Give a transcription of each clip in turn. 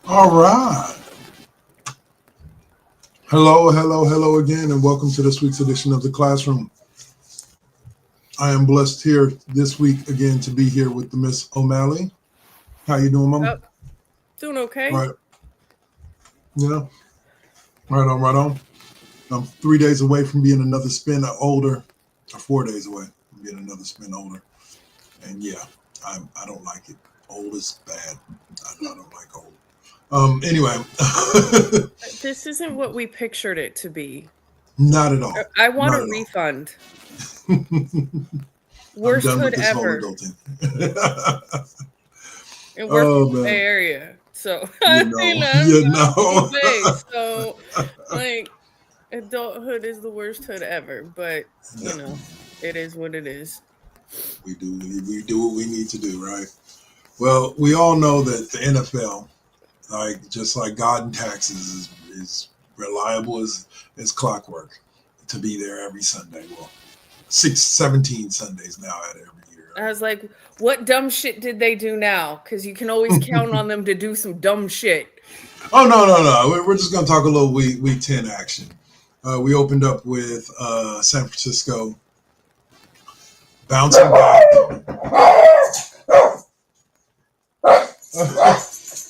All right. Hello again, and welcome to this week's edition of the Classroom. I am blessed here this week again to be here with the Miss O'Malley. How you doing, Mama? Oh, doing okay. Right. Yeah. Right on. Right on. I'm 3 days away from being another spin older, or 4 days away from being another spin older. And yeah, I don't like it. Old is bad. I don't like old. Anyway, This isn't what we pictured it to be. not at all. I want Not a at all. refund. I'm Worst done with hood this whole ever adulting. in worst Oh Bay man, Area. So you I know, mean, you I'm from know. Bay, so like adulthood is the worst hood ever. But Definitely, it is what it is. we do what we need to do, right? Well, we all know that the NFL, like just like God and taxes, is reliable as clockwork to be there every Sunday. Well, 17 Sundays now out of every year. I was like, what dumb shit did they do now? Because you can always count on them to do some dumb shit. Oh no! We're just gonna talk a little week 10 action. We opened up with San Francisco bouncing back.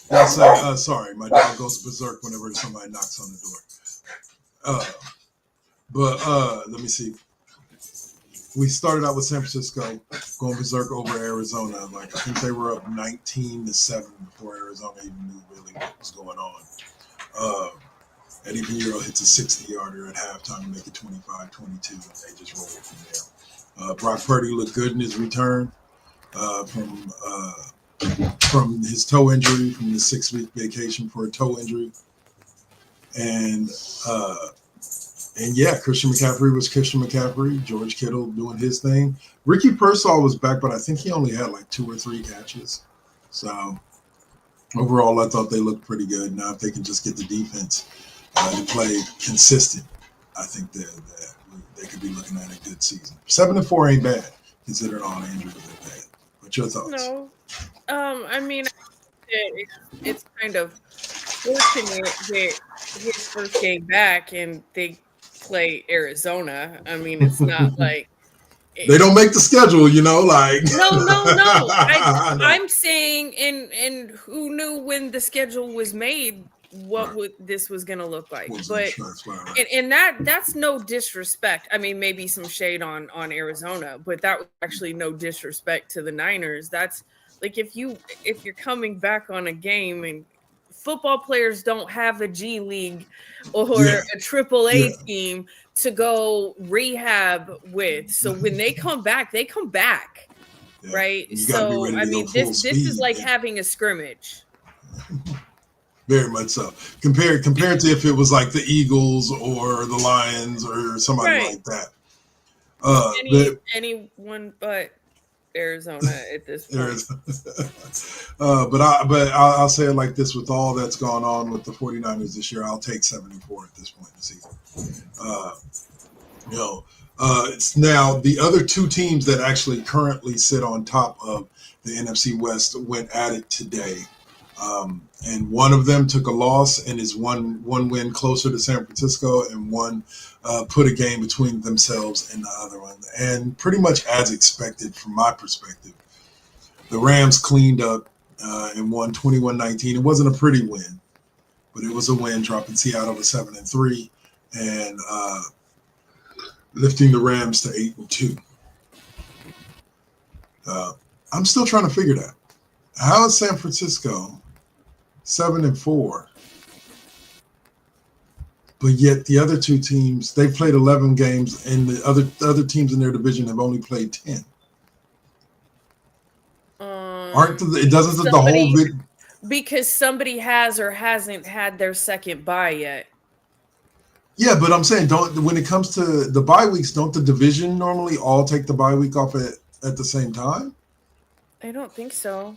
Yes, sorry, my dog goes berserk whenever somebody knocks on the door. Let me see. We started out with San Francisco going berserk over Arizona. Like I think they were up 19-7 before Arizona even knew really what was going on. Uh, Eddie Pinheiro hits a 60-yarder at halftime to make it 25-22, and they just rolled from there. Brock Purdy looked good in his return uh, from uh, from his toe injury, from the 6-week vacation for a toe injury, and uh, and yeah, Christian McCaffrey was Christian McCaffrey. George Kittle doing his thing. Ricky Pearsall was back, but I think he only had like 2 or 3 catches. So overall, I thought they looked pretty good. Now, if they can just get the defense to play consistent, I think that they could be looking at a good season. 7-4 ain't bad, considering all the injuries they've had. What's your thoughts? No, I mean, it's kind of fortunate that his first game back and they play Arizona. I mean, it's not like They it, don't make the schedule, like no. I know. I'm saying, and who knew when the schedule was made what Right. would this was going to look like? Wasn't But insurance, right. and that's no disrespect. I mean, maybe some shade on Arizona, but that was actually no disrespect to the Niners. That's like if you're coming back on a game and football players don't have a G League or Yeah, a triple yeah, A team to go rehab with. So when they come back, yeah. right? And you got to be So ready I to go mean full this is speed. like Yeah, having a scrimmage. very much so. Compared to if it was like the Eagles or the Lions or somebody Right. like that. But Anyone but Arizona at this point. there's, I'll say it like this: with all that's gone on with the 49ers this year, I'll take 74 at this point in the season. Uh, you know, it's now the other 2 teams that actually currently sit on top of the NFC West went at it today. And one of them took a loss and is one win closer to San Francisco, and one put a game between themselves and the other one. And pretty much as expected from my perspective, the Rams cleaned up and won 21-19. It wasn't a pretty win, but it was a win, dropping Seattle to 7-3 and lifting the Rams to 8-2. Uh, I'm still trying to figure that. How is San Francisco 7-4, but yet the other 2 teams they've played 11 games, and the other teams in their division have only played 10. Aren't it doesn't the whole Somebody big. because somebody has or hasn't had their second bye yet. Yeah, but I'm saying don't when it comes to the bye weeks, don't the division normally all take the bye week off at the same time? I don't think so.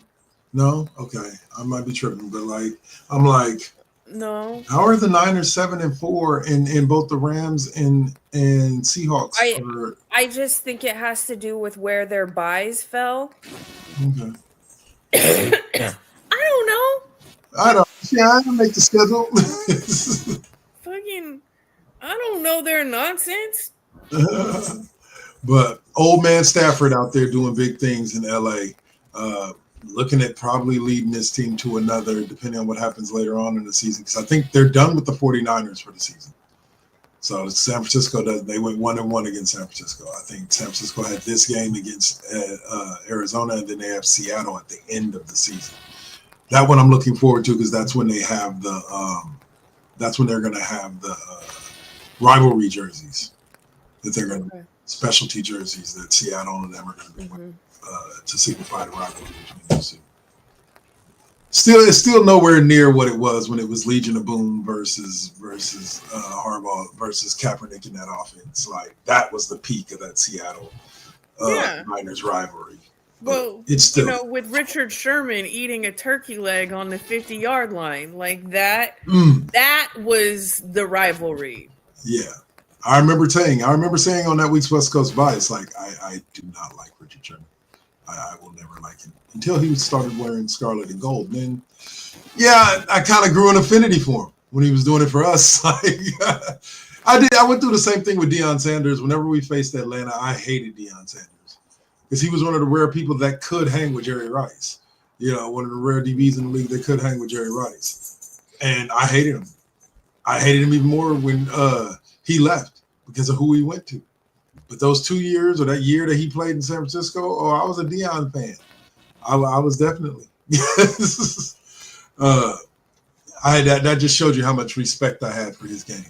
No, okay, I might be tripping, but like I'm like, No. how are the Niners 7-4 in both the Rams and Seahawks I are I just think it has to do with where their buys fell. okay? I don't know. I don't. Yeah, I can make the schedule. Fucking, I don't know their nonsense. But old man Stafford out there doing big things in LA, looking at probably leading this team to another, depending on what happens later on in the season. Because I think they're done with the 49ers for the season. So San Francisco they went 1-1 against San Francisco. I think San Francisco had this game against Arizona, and then they have Seattle at the end of the season. That one I'm looking forward to because that's when they have that's when they're going to have the rivalry jerseys that they're going to specialty jerseys that Seattle and them are going to be wearing to signify the rivalry between those two. It's still nowhere near what it was when it was Legion of Boom versus Harbaugh versus Kaepernick in that offense. Like that was the peak of that Seattle Niners rivalry. Well, it's still, with Richard Sherman eating a turkey leg on the 50-yard line, like that, that was the rivalry. Yeah. I remember saying on that week's West Coast Bias, like, I do not like Richard Sherman. I will never like him until he started wearing scarlet and gold. And then, I kind of grew an affinity for him when he was doing it for us. Like, I went through the same thing with Deion Sanders. Whenever we faced Atlanta, I hated Deion Sanders because he was one of the rare people that could hang with Jerry Rice. One of the rare DBs in the league that could hang with Jerry Rice. And I hated him. I hated him even more when he left because of who he went to. But those 2 years or that year that he played in San Francisco, I was a Deion fan. I was definitely. That just showed you how much respect I had for his game.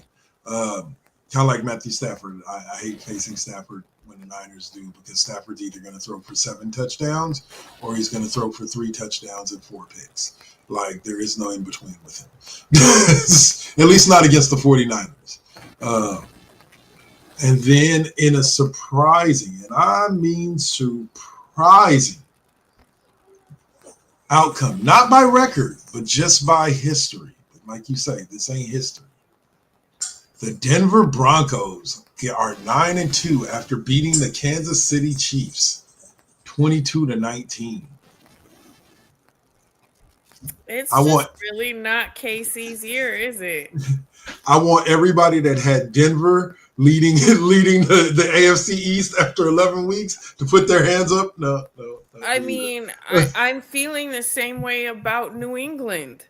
Kind of like Matthew Stafford. I hate facing Stafford when the Niners do because Stafford's either going to throw for 7 touchdowns or he's going to throw for 3 touchdowns and 4 picks. Like, there is no in between with him. At least not against the 49ers. And then in a surprising, and I mean surprising, outcome, not by record, but just by history. But like you say, this ain't history. The Denver Broncos are 9-2 after beating the Kansas City Chiefs 22-19. It's really not KC's year, is it? I want everybody that had Denver leading the AFC East after 11 weeks to put their hands up. No. I mean, I'm feeling the same way about New England.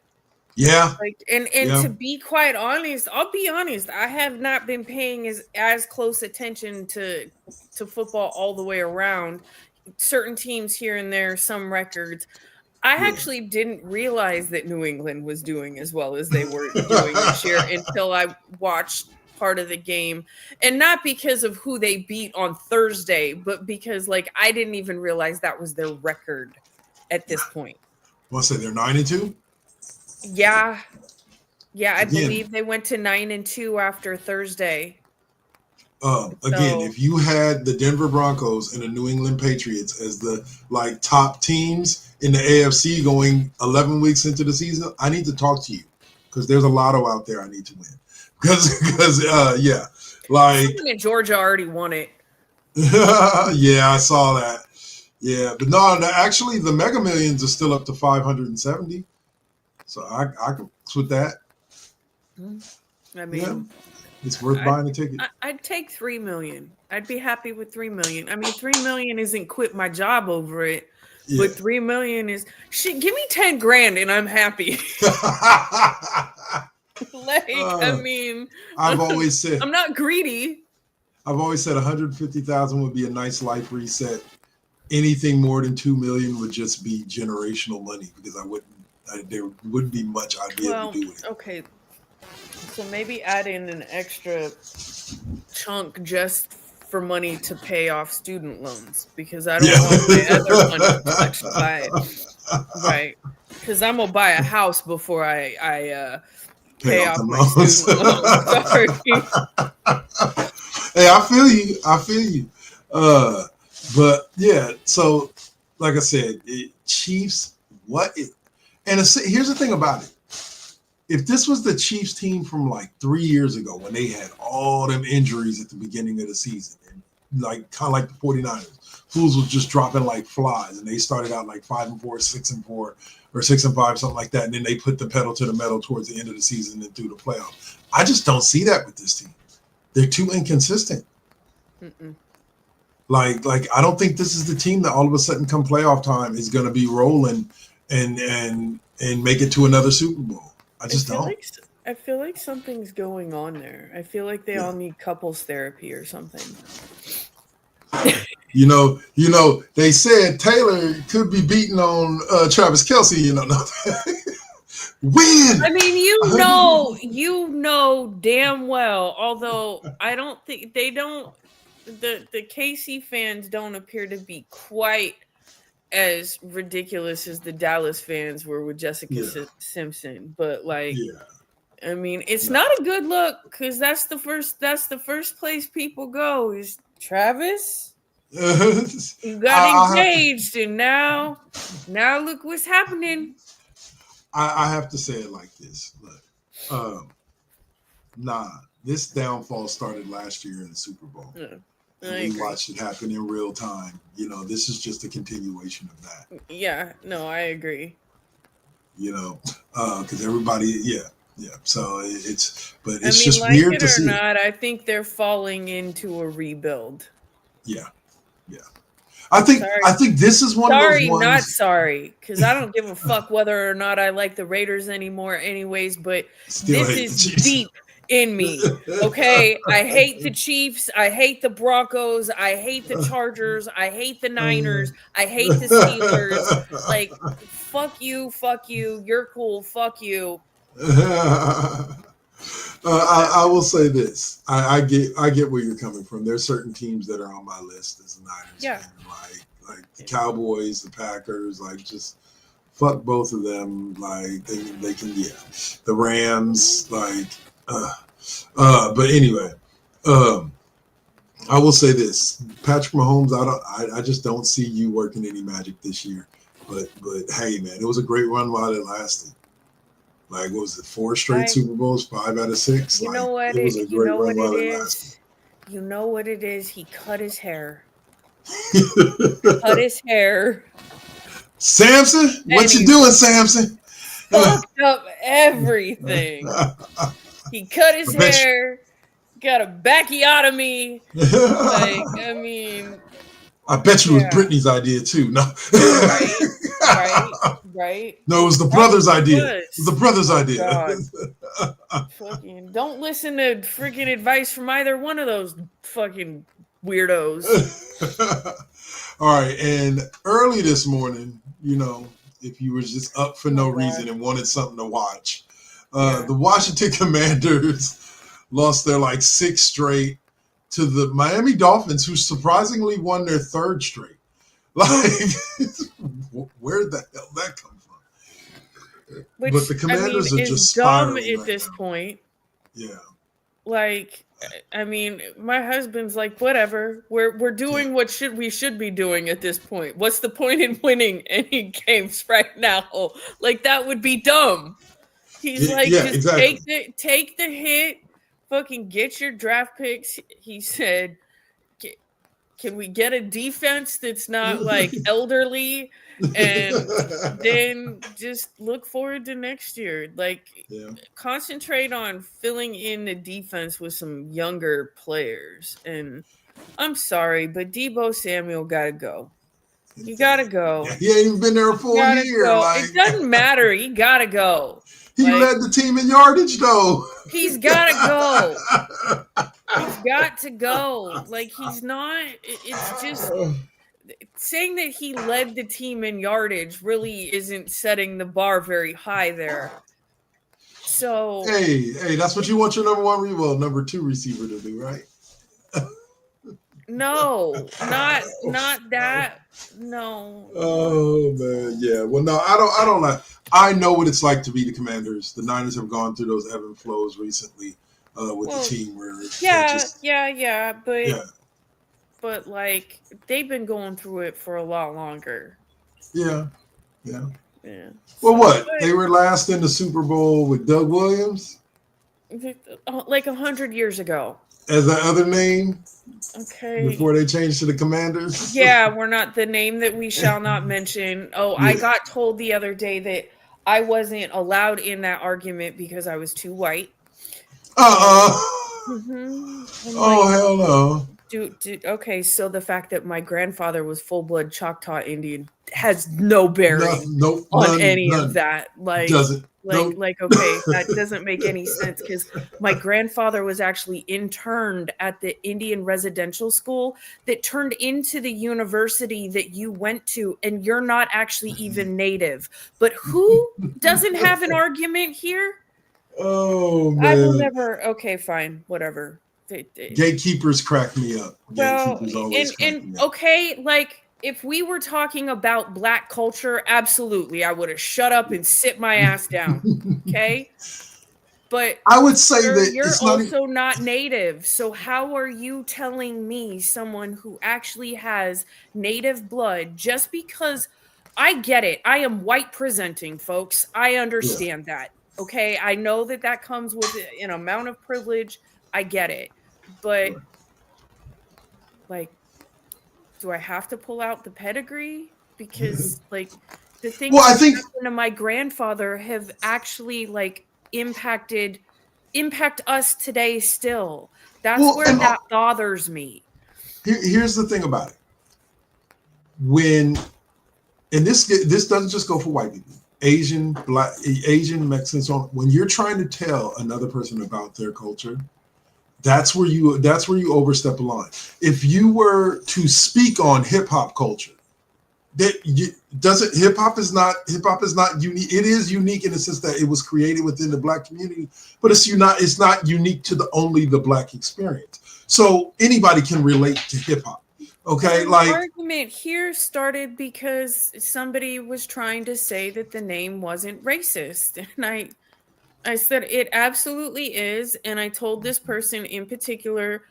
Yeah. Like, and to be quite honest, I'll be honest, I have not been paying as close attention to football all the way around. Certain teams here and there, some records. I actually didn't realize that New England was doing as well as they were doing this year until I watched part of the game. And not because of who they beat on Thursday, but because, like, I didn't even realize that was their record at this point. Want to say they're 9-2? Yeah. Yeah, I believe they went to 9-2 after Thursday. Again, if you had the Denver Broncos and the New England Patriots as the top teams in the AFC going 11 weeks into the season, I need to talk to you because there's a lotto out there I need to win. Because Georgia already won it. Yeah, I saw that. Yeah, but no, actually the Mega Millions are still up to 570. So I could with that. I mean, it's worth buying a ticket. I'd take $3 million. I'd be happy with $3 million. I mean, $3 million isn't quit my job over it, but $3 million is shit. Give me $10,000 and I'm happy. I mean, I've always said I'm not greedy. I've always said 150,000 would be a nice life reset. Anything more than 2 million would just be generational money because there wouldn't be much I'd be able to do with it. Okay. So maybe add in an extra chunk just for money to pay off student loans because I don't want my other money touched by it. Right. Because I'm going to buy a house before I pay off my student loans. Sorry. Hey, I feel you. But yeah, so like I said, Chiefs, here's the thing about it. If this was the Chiefs team from 3 years ago when they had all them injuries at the beginning of the season, and kind of like the 49ers, Fools was just dropping like flies, and they started out like 5-4, 6-4, or 6-5, something like that, and then they put the pedal to the metal towards the end of the season and through the playoffs. I just don't see that with this team. They're too inconsistent. Mm-mm. Like I don't think this is the team that all of a sudden come playoff time is going to be rolling and make it to another Super Bowl. I just don't. I feel like something's going on there. I feel like they all need couples therapy or something. You know, they said Taylor could be beating on Travis Kelce. You know, win. I mean, you know damn well. Although I don't think they don't. The KC fans don't appear to be quite as ridiculous as the Dallas fans were with Jessica Simpson. But like, I mean, it's not a good look because that's the first place people go is Travis. You got engaged, and now look what's happening. I have to say it like this. Look, this downfall started last year in the Super Bowl. And we watched it happen in real time. You know, this is just a continuation of that. Yeah, no, I agree. You know, because everybody, So it's just weird like it to see. Or not, I think they're falling into a rebuild. Yeah. I think this is one of those ones. Not sorry, because I don't give a fuck whether or not I like the Raiders anymore, anyways. But this is deep in me. Okay, I hate the Chiefs. I hate the Broncos. I hate the Chargers. I hate the Niners. I hate the Steelers. Like, fuck you. You're cool. Fuck you. I will say this. I get where you're coming from. There's certain teams that are on my list as a Niners fan, like the Cowboys, the Packers, like just fuck both of them. Like they can the Rams, like but anyway, I will say this. Patrick Mahomes, I just don't see you working any magic this year. But hey man, it was a great run while it lasted. Like, what was it, 4 straight Super Bowls, 5 out of 6? You know what? It was a great run while it lasted. You know what it is? He cut his hair. Cut his hair. Samson? What you doing, Samson? Fucked up everything. He cut his hair, got a bacchiotomy. I mean... I bet you it was Brittany's idea, too. No. Right. No, it was the brother's idea. It was the brother's idea. Fucking don't listen to freaking advice from either one of those fucking weirdos. All right, and early this morning, you know, if you were just up for no reason and wanted something to watch, the Washington Commanders lost their 6 straight to the Miami Dolphins, who surprisingly won their 3rd straight. Like, where the hell that come from? But the Commanders are just dumb at this point. Yeah. Like, I mean, my husband's like, whatever. We're doing what we should be doing at this point. What's the point in winning any games right now? Like, that would be dumb. He's take the hit. Fucking get your draft picks. He said, can we get a defense that's not elderly, and then just look forward to next year? Concentrate on filling in the defense with some younger players. And I'm sorry, but Deebo Samuel gotta go. You gotta go. He ain't even been there a full year. It doesn't matter. He gotta go. He led the team in yardage, though. He's gotta go. He's got to go. He's not. It's just saying that he led the team in yardage really isn't setting the bar very high there. So hey, that's what you want your number 2 receiver to do, right? No, not that. No. Oh man, yeah. Well, no, I don't like. I know what it's like to be the Commanders. The Niners have gone through those ebb and flows recently with the team where but they've been going through it for a lot longer. Yeah. Well, what? They were last in the Super Bowl with Doug Williams? 100 years ago. as the other name Okay. before they changed to the Commanders. Yeah, we're not the name that we shall not mention. Oh, I got told the other day that I wasn't allowed in that argument because I was too white. I'm Oh, hell no. Dude, okay, so the fact that my grandfather was full-blood Choctaw Indian has no bearing Nope, on any of none. that. Doesn't. Nope. Okay, that doesn't make any sense because my grandfather was actually interned at the Indian residential school that turned into the university that you went to, and you're not actually even native. But who doesn't have an argument here? Oh, man. I will never. Okay, fine, whatever. Gatekeepers crack me up. Well, Gatekeepers always crack me up. okay, like if we were talking about Black culture, absolutely, I would have shut up and sit my ass down. Okay, but I would say that you're it's not. also not native, so how are you telling me, someone who actually has native blood, just because? I get it. I am white presenting, folks. I understand that. Okay, I know that that comes with an amount of privilege. I get it, but like, do I have to pull out the pedigree? Because like the things Well, I that think. happened to my grandfather have actually like impact us today still. That's Well, where and that bothers me. here's the thing about it. When, and this doesn't just go for white people, Asian, Black, Asian, Mexicans. When you're trying to tell another person about their culture, that's where you overstep a line. If you were to speak on hip hop culture, hip hop is not unique. It is unique in the sense that it was created within the Black community, but it's not unique to only the Black experience. So anybody can relate to hip hop. Okay, The argument here started because somebody was trying to say that the name wasn't racist, and I said it absolutely is, and I told this person in particular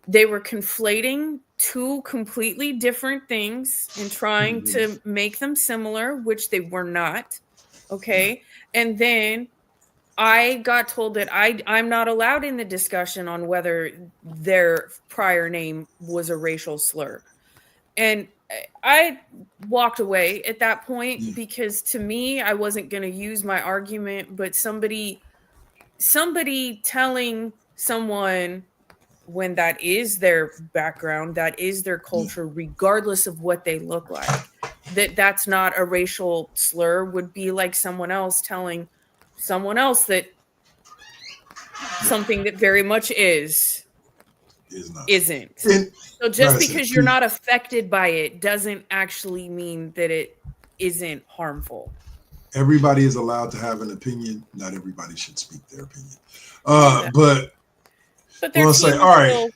they were conflating two completely different things and trying to make them similar, which they were not. Okay, and then I got told that I'm not allowed in the discussion on whether their prior name was a racial slur. And I walked away at that point because to me, I wasn't going to use my argument, but somebody telling someone when that is their background, that is their culture, regardless of what they look like, that's not a racial slur would be like someone else telling someone else that something that very much isn't. So just because you're not affected by it doesn't actually mean that it isn't harmful. Everybody is allowed to have an opinion. Not everybody should speak their opinion. But their team say, is all right, still,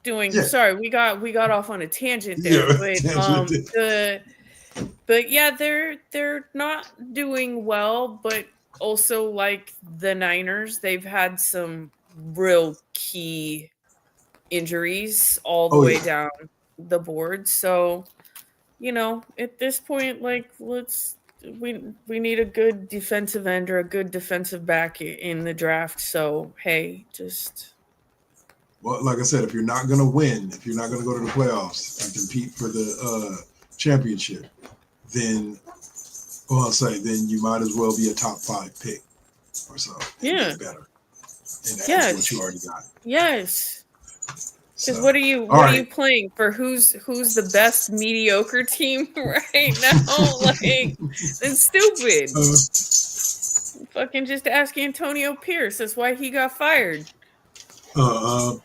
doing. Yeah. Sorry, we got off on a tangent there, but yeah, they're not doing well. But also, like the Niners, they've had some real key injuries all the way down the board. So, at this point, like we need a good defensive end or a good defensive back in the draft. So, hey, just. Well, like I said, if you're not going to win, if you're not going to go to the playoffs and compete for the championship, then then you might as well be a top 5 pick or so. Yeah. Get better. And that's what you already got. Yes. Because what are you playing for? Who's the best mediocre team right now? Like, it's stupid. Fucking just ask Antonio Pierce. That's why he got fired. All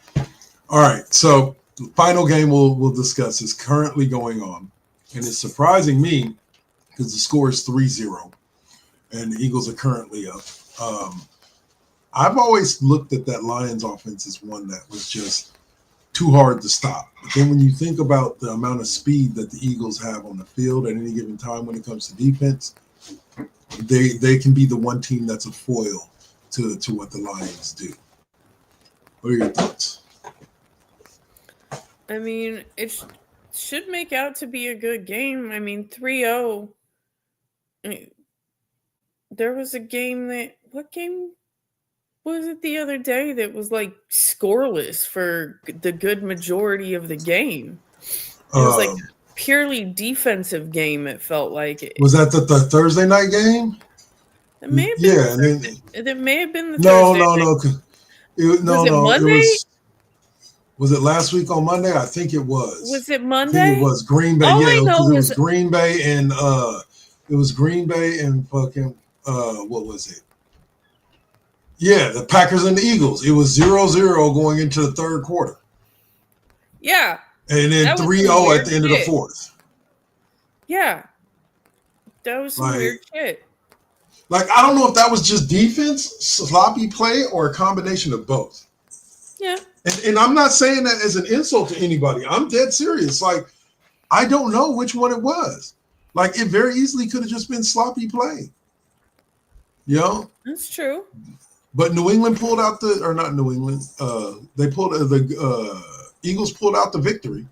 right. So the final game we'll discuss is currently going on, and it's surprising me because the score is 3-0, and the Eagles are currently up. I've always looked at that Lions offense as one that was just too hard to stop. But then when you think about the amount of speed that the Eagles have on the field at any given time when it comes to defense, they can be the one team that's a foil to what the Lions do. What are your thoughts? I mean, it should make out to be a good game. I mean, 3-0. There was a game what game was it the other day that was like scoreless for the good majority of the game? It was like purely defensive game. It felt like it. Was that the Thursday night game? It may have been. It may have been the no, Thursday no, night. No. Was it Monday? Was it last week on Monday? I think it was. Was it Monday? I think it was Green Bay. All yeah, I know it was Green Bay and fucking what was it? Yeah, the Packers and the Eagles. It was 0-0 going into the third quarter. Yeah. And then 3-0 at the end of the fourth. Yeah. That was some weird shit. Like, I don't know if that was just defense, sloppy play, or a combination of both. Yeah. And I'm not saying that as an insult to anybody. I'm dead serious. Like, I don't know which one it was. Like, it very easily could have just been sloppy play. You know? That's true. But New England pulled out not New England. They pulled the Eagles pulled out the victory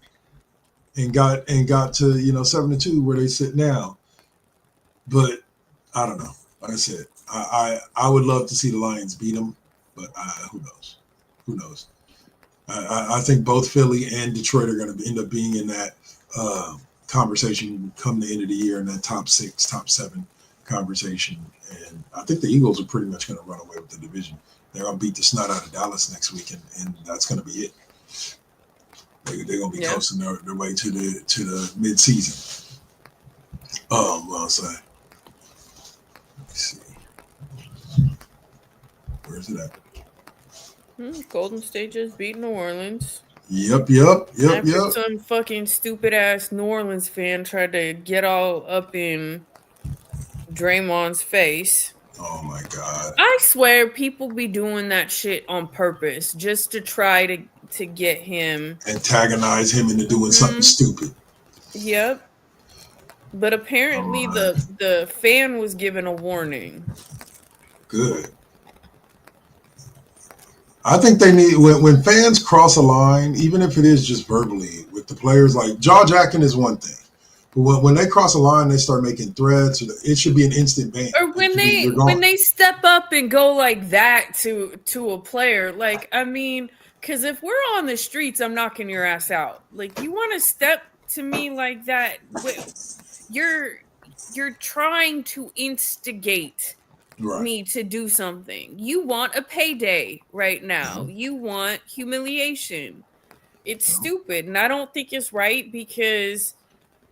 and got to 7-2 where they sit now. But I don't know. Like I said, I would love to see the Lions beat them, but who knows? Who knows? I think both Philly and Detroit are going to end up being in that conversation come the end of the year, in that top 6, top 7 conversation. And I think the Eagles are pretty much going to run away with the division. They're going to beat the snot out of Dallas next week, and that's going to be it. They're going to be coasting their way to the mid-season. Well, so let me see. Where's it at? Golden State just beat New Orleans. Yep. Some fucking stupid ass New Orleans fan tried to get all up in Draymond's face. Oh my God. I swear people be doing that shit on purpose just to try to get him. Antagonize him into doing something stupid. Yep. But apparently the fan was given a warning. Good. I think they need, when fans cross a line, even if it is just verbally with the players, like jaw jacking is one thing. But when they cross a line, they start making threats, it should be an instant ban. Or when they step up and go like that to a player, like, I mean, because if we're on the streets, I'm knocking your ass out. Like, you want to step to me like that? You're trying to instigate me to do something. You want a payday right now. You want humiliation. It's stupid, and I don't think it's right because,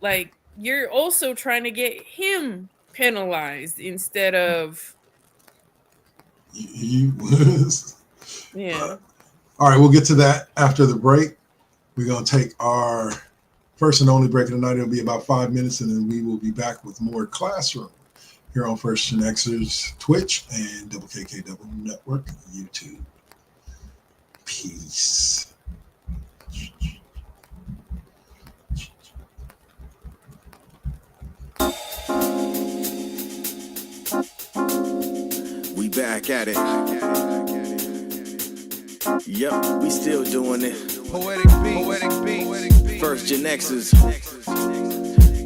like, you're also trying to get him penalized instead of you. Yeah. All right, we'll get to that after the break. We're gonna take our first and only break of the night. It'll be about 5 minutes, and then we will be back with more Classroom here on First GenXers Twitch and WKKW Network YouTube. Peace. We back at it. Yep, we still doing it. Poetic beat. First GenXers.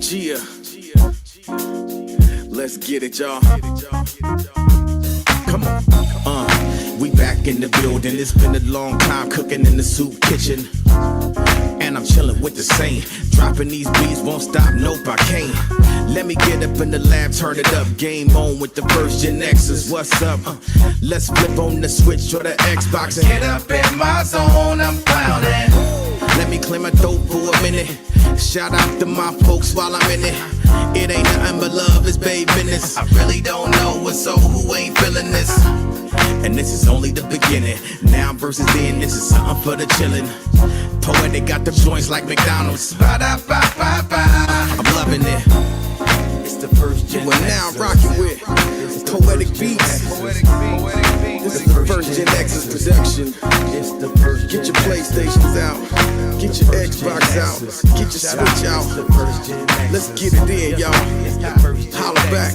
Gia. Let's get it, y'all. Come on. We back in the building. It's been a long time cooking in the soup kitchen. And I'm chilling with the same. Dropping these beats won't stop, nope, I can't. Let me get up in the lab, turn it up. Game on with the first GenXers. What's up? Let's flip on the switch or the Xbox and get up in my zone, I'm clowning. Let me clear my throat for a minute. Shout out to my folks while I'm in it. It ain't nothing but love, it's babe business. I really don't know what's so who ain't feeling this. And this is only the beginning. Now versus then, this is something for the chillin'. Poetic got the joints like McDonald's. Ba-da-ba-ba-ba. I'm loving it. It's the first GenXers. We're now rocking with Poetic Beats. This is the first GenXers production. Get your PlayStations out. Get your Xbox out. Get your Switch out. Let's get it in, y'all. Holla back.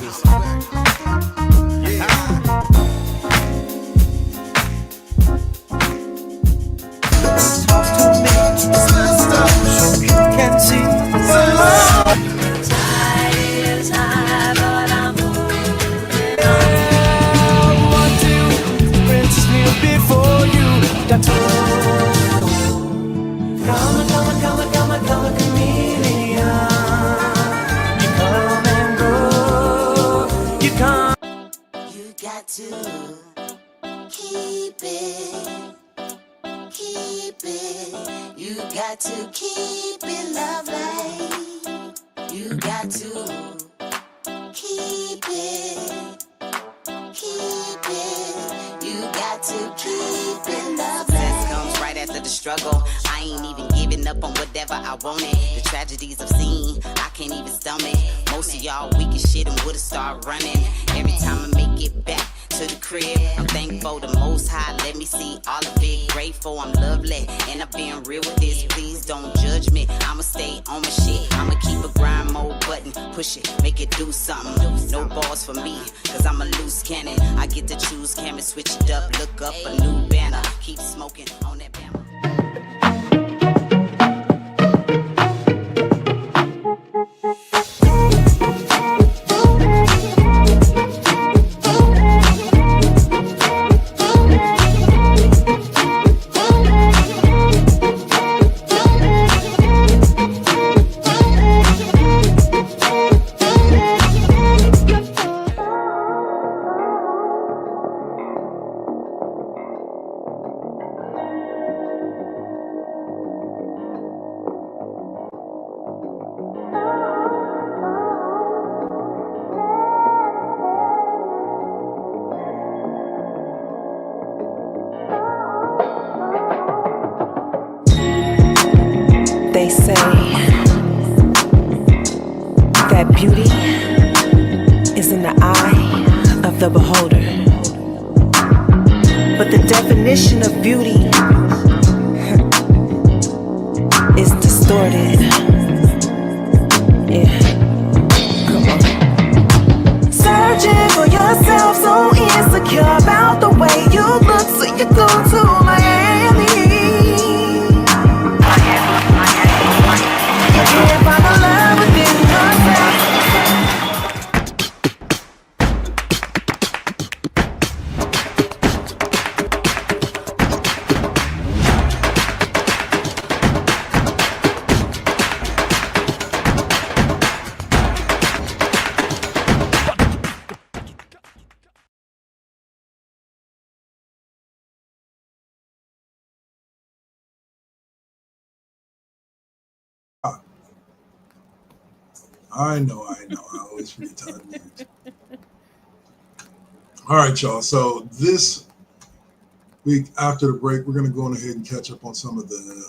Can't see. Princess to keep it. Keep it. You got to keep it lovely. You got to keep it. Keep it. You got to keep it lovely. Success comes right after the struggle. I ain't even giving up on whatever I wanted. The tragedies I've seen, I can't even stomach. Most of y'all weak as shit and would've started running. Every time I make it back to the crib, I'm thankful the Most High let me see all of it. Grateful I'm lovely, and I'm being real with this. Please don't judge me. I'ma stay on my shit. I'ma keep a grind mode button, push it, make it do something. No balls for me, cause I'm a loose cannon. I get to choose, camera switch it up, look up a new banner. Keep smoking on that banner. They say that beauty is in the eye of the beholder. But the definition of beauty is distorted. Yeah. Come on. Searching for yourself, so insecure about the way you look, so you go to Miami. You can't find the love within yourself. I know. I always forget to unmute. All right, y'all. So this week after the break, we're going to go on ahead and catch up on some of the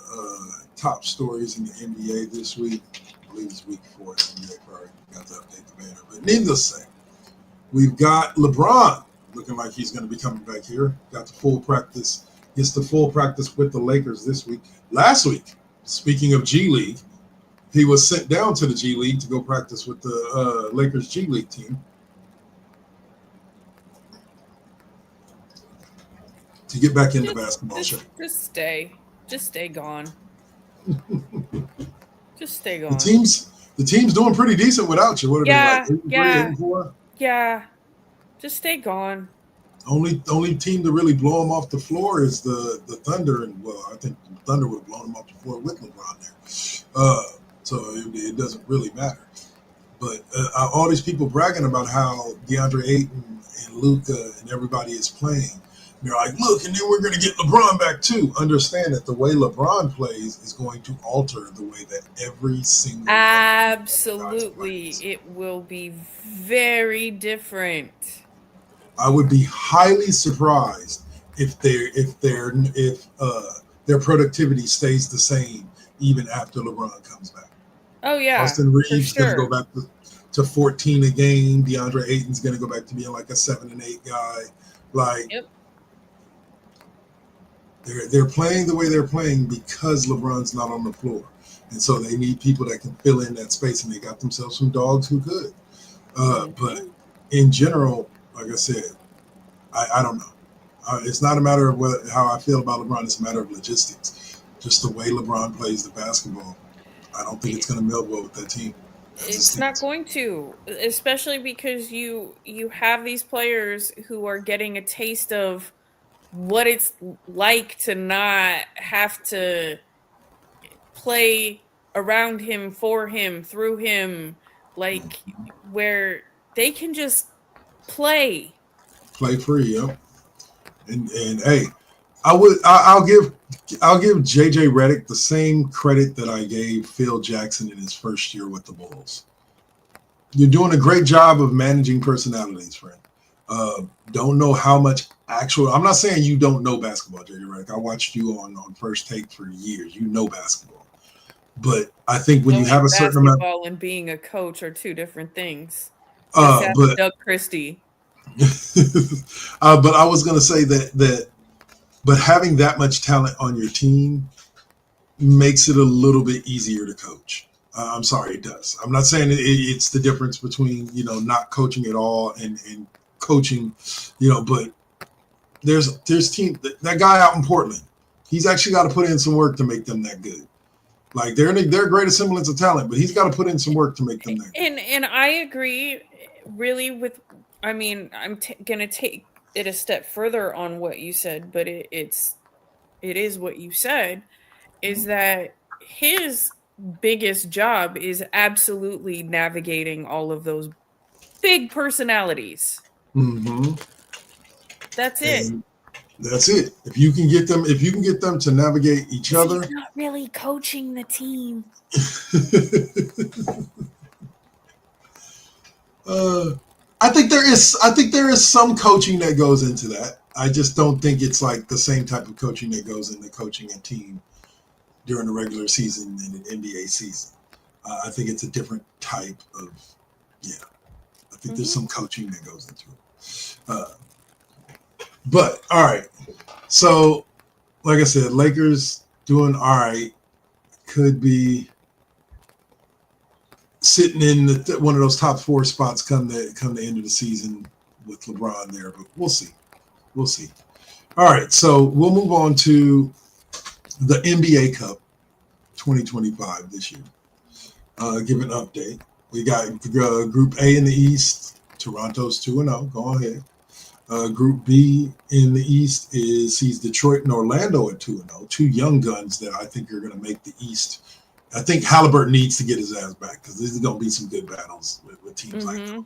top stories in the NBA this week. I believe it's week 4 in the NBA. Probably got to update the banner. But needless to say, we've got LeBron looking like he's going to be coming back here. Got the full practice. Gets the full practice with the Lakers this week. Last week, speaking of G League, he was sent down to the G League to go practice with the Lakers G League team to get back into basketball shape. Just stay gone. Just stay gone. The team's doing pretty decent without you. What are they like? 8-4? Yeah. Just stay gone. Only team to really blow him off the floor is the Thunder, and well, I think the Thunder would have blown him off the floor with LeBron there. So it doesn't really matter. But all these people bragging about how DeAndre Ayton and Luka and everybody is playing. They're like, look, and then we're going to get LeBron back too. Understand that the way LeBron plays is going to alter the way that every single absolutely it will be very different. I would be highly surprised if their productivity stays the same even after LeBron comes back. Oh yeah, Austin Reeves going to go back to 14 a game. DeAndre Ayton's going to go back to being like a 7 and 8 guy. Like, yep. They're playing the way they're playing because LeBron's not on the floor, and so they need people that can fill in that space. And they got themselves some dogs who could. But in general, like I said, I don't know. It's not a matter of how I feel about LeBron. It's a matter of logistics. Just the way LeBron plays the basketball. I don't think it's going to meld well with that team. It's not going to, especially because you have these players who are getting a taste of what it's like to not have to play around him, for him, through him, like where they can just play. Play free, yep. And hey, I'll give JJ Redick the same credit that I gave Phil Jackson in his first year with the Bulls. You're doing a great job of managing personalities, friend. Don't know how much actual. I'm not saying you don't know basketball, JJ Redick. I watched you on First Take for years. You know basketball, but I think when you have a certain amount, basketball and being a coach are two different things. Just ask but Doug Christie. but I was gonna say but having that much talent on your team makes it a little bit easier to coach. I'm sorry, it does. I'm not saying it's the difference between not coaching at all and coaching, but there's team that guy out in Portland. He's actually got to put in some work to make them that good. Like they're a great semblance of talent, but he's got to put in some work to make them that good. And I agree really with. I mean, I'm gonna take it a step further on what you said, but it is what you said. Is that his biggest job is absolutely navigating all of those big personalities. Mm-hmm. That's it. And that's it. If you can get them to navigate each other, he's not really coaching the team. I think there is some coaching that goes into that. I just don't think it's like the same type of coaching that goes into coaching a team during the regular season and an NBA season. I think it's a different type of, I think there's some coaching that goes into it. But all right, so like I said, Lakers doing all right, could be sitting in one of those top 4 spots come the end of the season with LeBron there, but we'll see. All right, so we'll move on to the NBA Cup 2025 this year. Give an update. We got Group A in the East. Toronto's 2-0. Go ahead. Group B in the East sees Detroit and Orlando at 2-0. 2 young guns that I think are going to make the East. I think Halliburton needs to get his ass back because this is going to be some good battles with teams like those.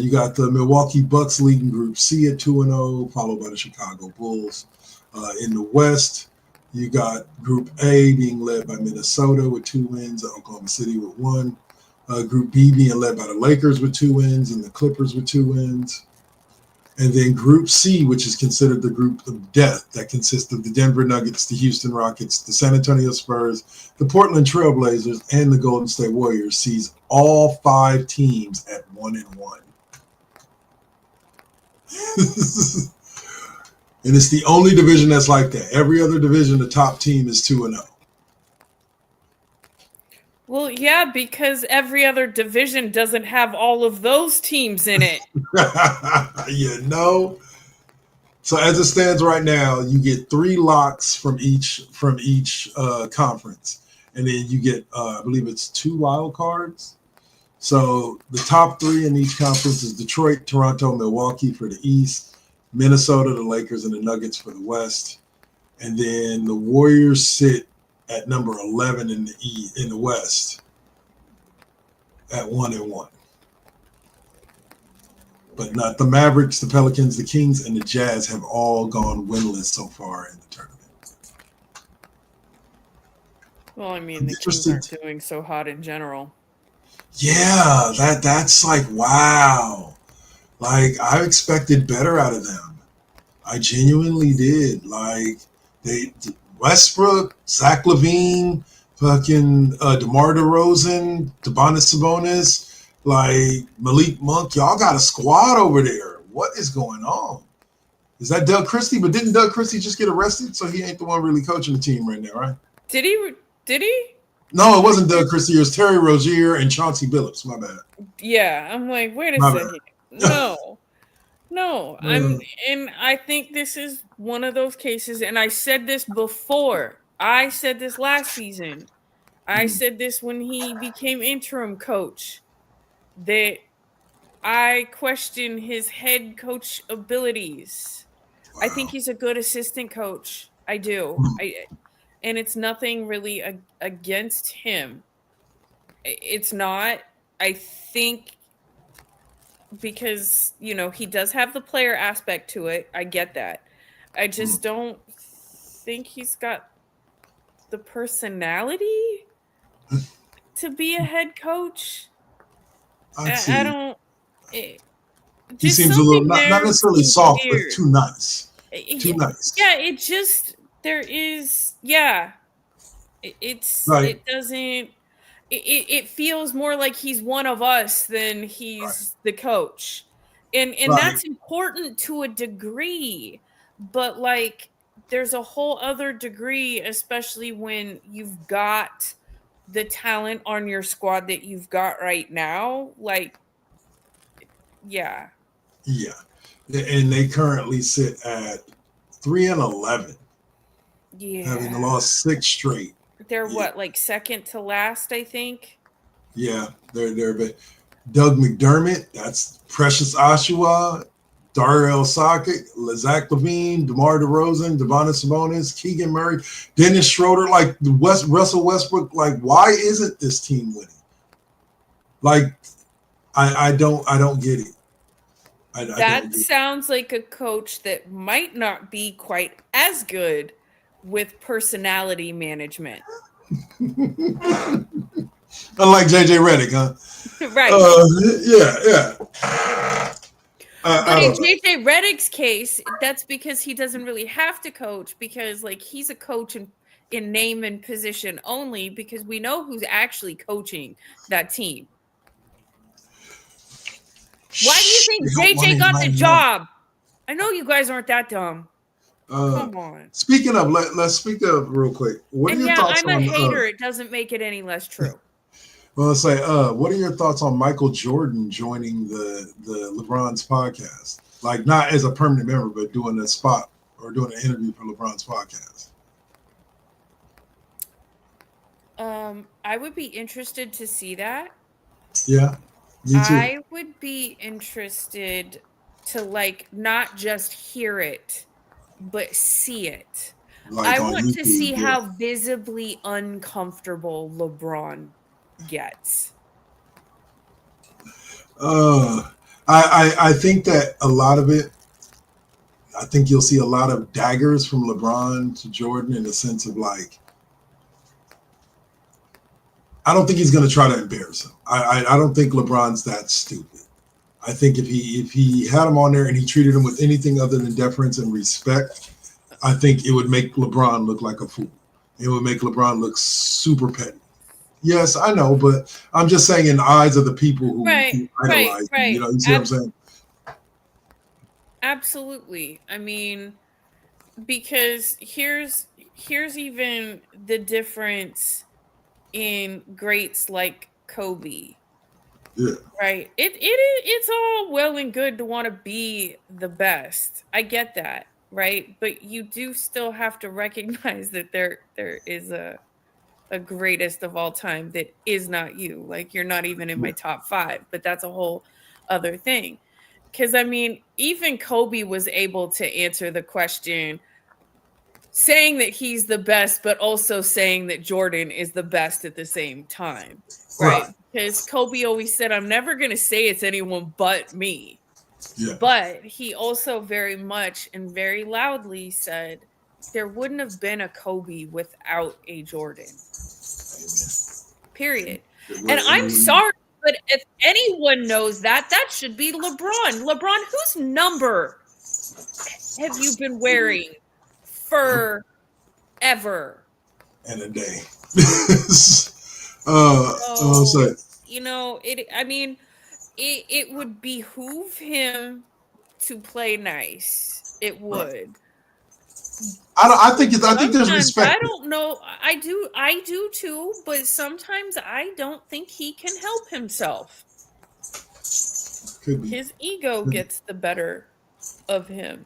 You got the Milwaukee Bucks leading Group C at 2-0, followed by the Chicago Bulls. In the West, you got Group A being led by Minnesota with 2 wins, Oklahoma City with 1. Group B being led by the Lakers with 2 wins and the Clippers with 2 wins. And then Group C, which is considered the group of death, that consists of the Denver Nuggets, the Houston Rockets, the San Antonio Spurs, the Portland Trail Blazers, and the Golden State Warriors, sees all 5 teams at 1-1. And it's the only division that's like that. Every other division, the top team is 2-0. Well, yeah, because every other division doesn't have all of those teams in it. So as it stands right now, you get 3 locks from each conference, and then you get I believe it's 2 wild cards. So the top 3 in each conference is Detroit, Toronto, Milwaukee for the East, Minnesota, the Lakers, and the Nuggets for the West, and then the Warriors sit at number 11 in the West at 1-1. But not the Mavericks, the Pelicans, the Kings, and the Jazz have all gone winless so far in the tournament. Well, I mean, the Kings aren't doing so hot in general. Yeah, that's like, wow. Like, I expected better out of them. I genuinely did. Like, Westbrook, Zach LaVine, fucking DeMar DeRozan, Sabonis Sabonis, like Malik Monk, y'all got a squad over there. What is going on? Is that Doug Christie? But didn't Doug Christie just get arrested? So he ain't the one really coaching the team right now, right? Did he? No, it wasn't Doug Christie. It was Terry Rozier and Chauncey Billups. My bad. Yeah, I'm like, wait a second. No, and I think this is one of those cases, and I said this before. I said this last season. I said this when he became interim coach, that I question his head coach abilities. Wow. I think he's a good assistant coach. I do. And it's nothing really against him. It's not. I think because, you know, he does have the player aspect to it. I get that. I just don't think he's got the personality to be a head coach. I I see. don't. He Just seems a little something not there necessarily seems soft, but weird. too nice. Too Yeah, nice. yeah, it just there is yeah. Right. It doesn't it feels more like he's one of us than Right. he's the coach. And Right. that's important to a degree, but like there's a whole other degree, especially when you've got the talent on your squad that you've got right now. Like, yeah. Yeah. And they currently sit at 3-11, having Yeah. lost 6 straight. They're Yeah. what, like second to last, I think? Yeah. They're Doug McDermott, that's Precious Oshawa, Dario Saric, Zach Levine, DeMar DeRozan, Devonis Sabonis, Keegan Murray, Dennis Schroeder, like Russell Westbrook. Like, why isn't this team winning? Like, I don't get it. I don't That get sounds like a coach that might not be quite as good with personality management. it. Unlike JJ Redick, huh? Right. Yeah. But I in don't know. JJ Redick's case, that's because he doesn't really have to coach, because like he's a coach in name and position only, because we know who's actually coaching that team. Why do you think They don't want JJ got the anybody to know. job? I know you guys aren't that dumb. Come on. Speaking of, let's speak of real quick. What are And your yeah, thoughts I'm a on? hater. It doesn't make it any less true. Well, let's say, what are your thoughts on Michael Jordan joining the LeBron's podcast? Like, not as a permanent member, but doing a spot or doing an interview for LeBron's podcast. I would be interested to see that. Yeah, me too. I would be interested to like not just hear it, but see it. Like I on want to see YouTube. Yeah. how visibly uncomfortable LeBron gets. I think that a lot of it. I think you'll see a lot of daggers from LeBron to Jordan in the sense of like, I don't think he's going to try to embarrass him. I don't think LeBron's that stupid. I think if he had him on there and he treated him with anything other than deference and respect, I think it would make LeBron look like a fool. It would make LeBron look super petty. Yes, I know, but I'm just saying in the eyes of the people who idolize him, you know, you see what I'm saying? Absolutely. I mean, because here's even the difference in greats like Kobe. Yeah. Right. It's all well and good to want to be the best. I get that, right? But you do still have to recognize that there is a greatest of all time that is not you. Like, you're not even in my top 5, but that's a whole other thing. Because I mean, even Kobe was able to answer the question saying that he's the best, but also saying that Jordan is the best at the same time. Right. Because Kobe always said, I'm never going to say it's anyone but me. Yeah. But he also very much and very loudly said there wouldn't have been a Kobe without a Jordan. Period. And I'm sorry, but if anyone knows that, that should be LeBron. LeBron, whose number have you been wearing forever? And a day. So, you know, it would behoove him to play nice. It would. I think there's respect. I don't know. I do too, but sometimes I don't think he can help himself. Could be. His ego gets the better of him.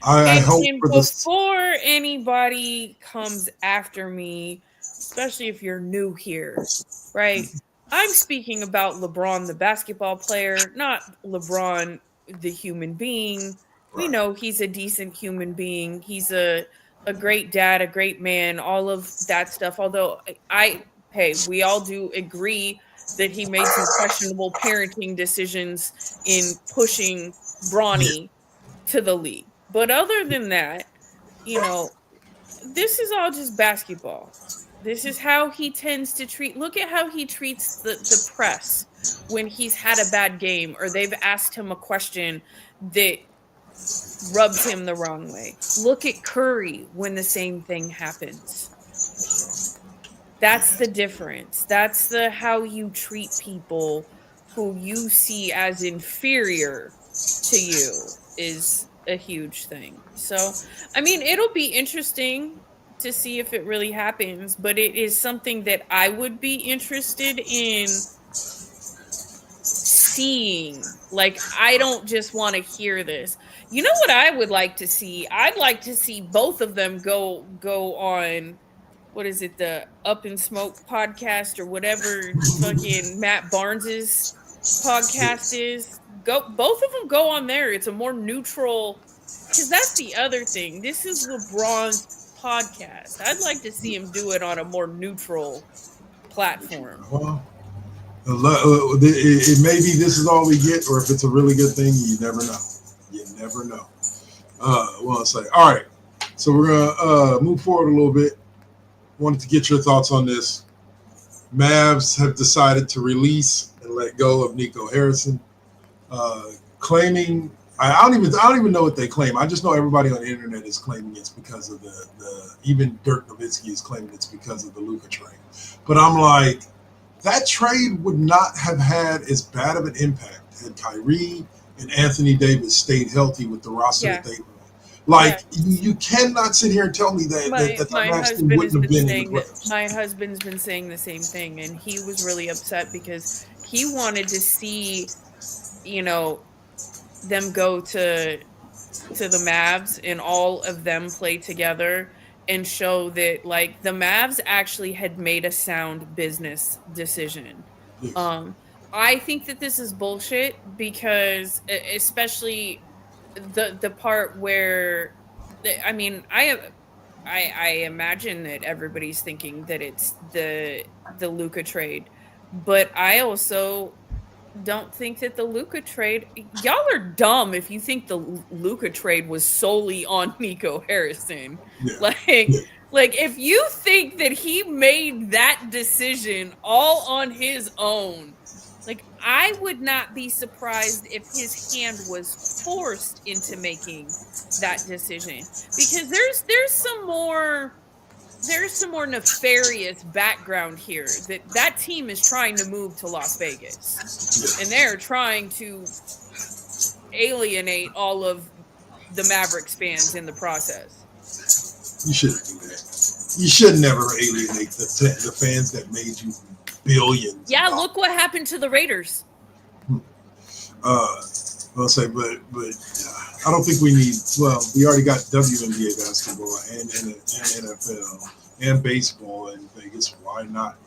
I hope for before anybody comes after me, especially if you're new here, right? I'm speaking about LeBron, the basketball player, not LeBron, the human being. We know he's a decent human being. He's a great dad, a great man, all of that stuff. Although we all do agree that he made some questionable parenting decisions in pushing Bronny to the league. But other than that, you know, this is all just basketball. This is how he tends to treat. Look at how he treats the press when he's had a bad game or they've asked him a question that rubs him the wrong way. Look at Curry when the same thing happens. That's the difference. That's the how you treat people who you see as inferior to you is a huge thing. So, I mean, it'll be interesting to see if it really happens, but it is something that I would be interested in seeing. Like, I don't just want to hear this. You know what I would like to see? I'd like to see both of them go on, what is it, the Up in Smoke podcast or whatever fucking Matt Barnes's podcast is. Go, both of them go on there. It's a more neutral, because that's the other thing. This is LeBron's podcast. I'd like to see him do it on a more neutral platform. Well, it may be this is all we get, or if it's a really good thing, you never know. You never know. Well, it's like, all right. So we're gonna move forward a little bit. Wanted to get your thoughts on this. Mavs have decided to release and let go of Nico Harrison, claiming I don't even know what they claim. I just know everybody on the internet is claiming it's because of the even Dirk Nowitzki is claiming it's because of the Luka trade. But I'm like, that trade would not have had as bad of an impact had Kyrie and Anthony Davis stayed healthy with the roster that they were. Like, you cannot sit here and tell me that My match husband wouldn't have been in the playoffs. my husband's been saying the same thing, and he was really upset because he wanted to see, you know, them go to the Mavs and all of them play together and show that, like, the Mavs actually had made a sound business decision. Yes. I think that this is bullshit because, especially the part where, I mean, I imagine that everybody's thinking that it's the Luka trade, but I also don't think that the Luka trade, y'all are dumb if you think the Luka trade was solely on Nico Harrison. Like if you think that he made that decision all on his own, like, I would not be surprised if his hand was forced into making that decision, because there's some more nefarious background here, that team is trying to move to Las Vegas and they're trying to alienate all of the Mavericks fans in the process. You shouldn't do that. You should never alienate the fans that made you billions. Yeah, look what happened to the Raiders. I'll say, but I don't think we need. Well, we already got WNBA basketball and NFL and baseball in Vegas. Why not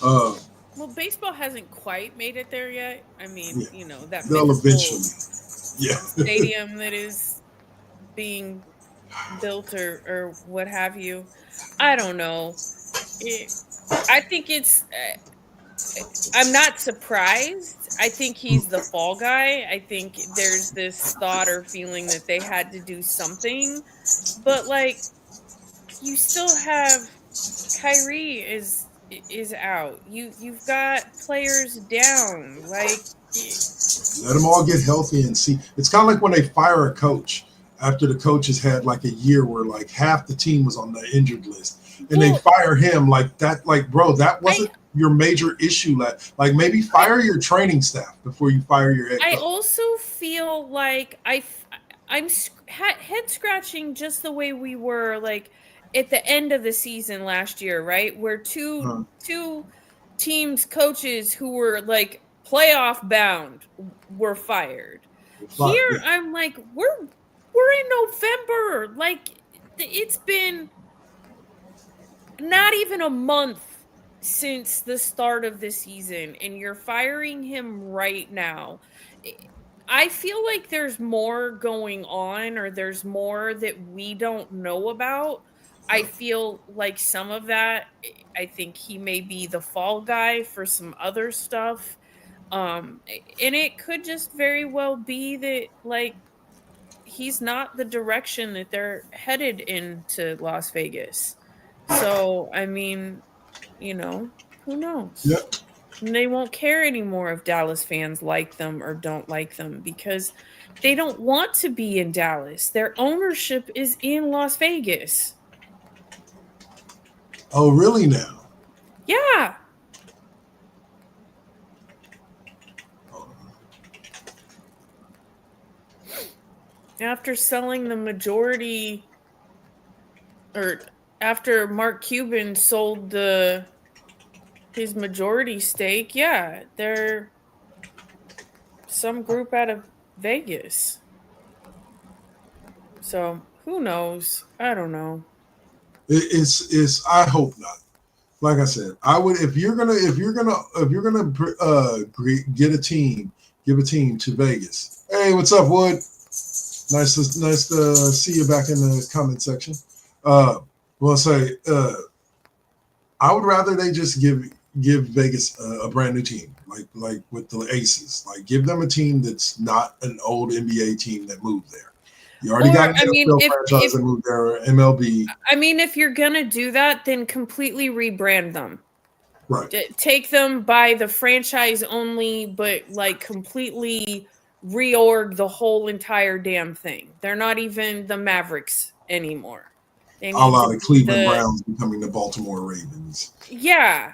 NBA? Well, baseball hasn't quite made it there yet. I mean, you know, that they'll eventually. Yeah. Stadium that is being built or what have you. I don't know. I think it's. I'm not surprised. I think he's the fall guy. I think there's this thought or feeling that they had to do something, but, like, you still have Kyrie is out. You've got players down. Like, let them all get healthy and see. It's kind of like when they fire a coach after the coach has had like a year where like half the team was on the injured list, and they fire him like that. Like, bro, that wasn't your major issue. Like maybe fire your training staff before you fire your head coach. I also feel like I'm head scratching just the way we were like at the end of the season last year, right? Where two teams coaches who were like playoff bound were fired. Here I'm like, we're in November. Like, it's been not even a month since the start of the season, and you're firing him right now. I feel like there's more going on, or there's more that we don't know about. I feel like some of that, I think he may be the fall guy for some other stuff. And it could just very well be that, like, he's not the direction that they're headed into Las Vegas. So, I mean, who knows? Yep. And they won't care anymore if Dallas fans like them or don't like them because they don't want to be in Dallas. Their ownership is in Las Vegas. Oh, really now? Yeah. After selling the majority, or after Mark Cuban sold his majority stake, yeah, they're some group out of Vegas. So who knows? I don't know. It's. I hope not. Like I said, I would if you're gonna get a team, give a team to Vegas. Hey, what's up, Wood? Nice to see you back in the comment section. Well, say I would rather they just give Vegas a brand new team, like with the Aces. Like give them a team that's not an old NBA team that moved there. You already got an NFL franchise that moved there, MLB. I mean, if you're gonna do that, then completely rebrand them. Right. Take them by the franchise only, but like completely reorg the whole entire damn thing. They're not even the Mavericks anymore. A lot of Cleveland Browns becoming the Baltimore Ravens. Yeah.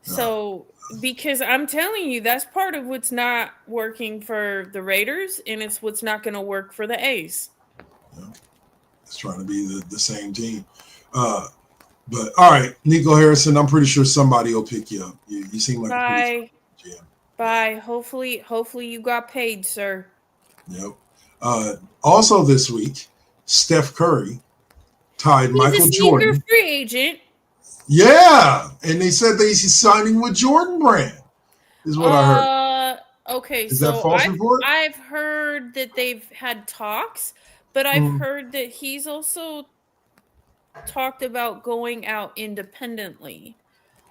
So, because I'm telling you, that's part of what's not working for the Raiders, and it's what's not going to work for the A's. Yeah. It's trying to be the same team. But all right, Nico Harrison, I'm pretty sure somebody will pick you up. You seem like a pretty GM. Bye. Hopefully you got paid, sir. Yep. Also this week, Steph Curry tied Michael Jordan. He's a free agent. Yeah, and they said he's signing with Jordan Brand. Is what I heard. Okay, is that false report? I've heard that they've had talks, but I've heard that he's also talked about going out independently.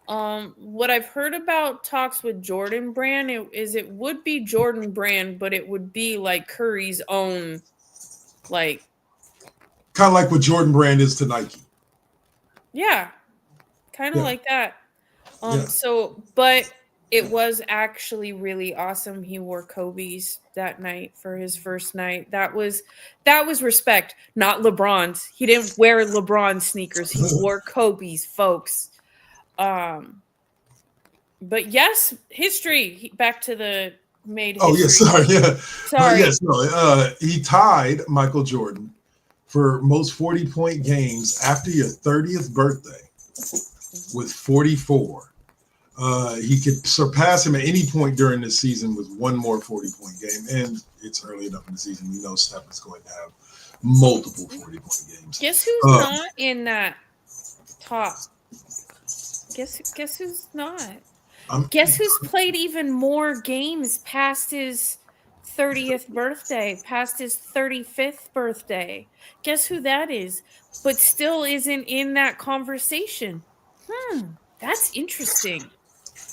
What I've heard about talks with Jordan Brand is it would be Jordan Brand, but it would be like Curry's own, like kind of like what Jordan Brand is to Nike. Yeah, kind of like that. So, but it was actually really awesome. He wore Kobe's that night for his first night. That was respect, not LeBron's. He didn't wear LeBron sneakers. He wore Kobe's, folks. But yes, history. Back to the made history. Oh yes, sorry, yeah. Sorry. Yes, no. He tied Michael Jordan for most 40-point games after your 30th birthday with 44. He could surpass him at any point during this season with one more 40-point game, and it's early enough in the season. We know Steph is going to have multiple 40-point games. Guess who's not in that top? Guess who's not? Guess who's played even more games past his 30th birthday, past his 35th birthday? Guess who that is? But still isn't in that conversation. That's interesting.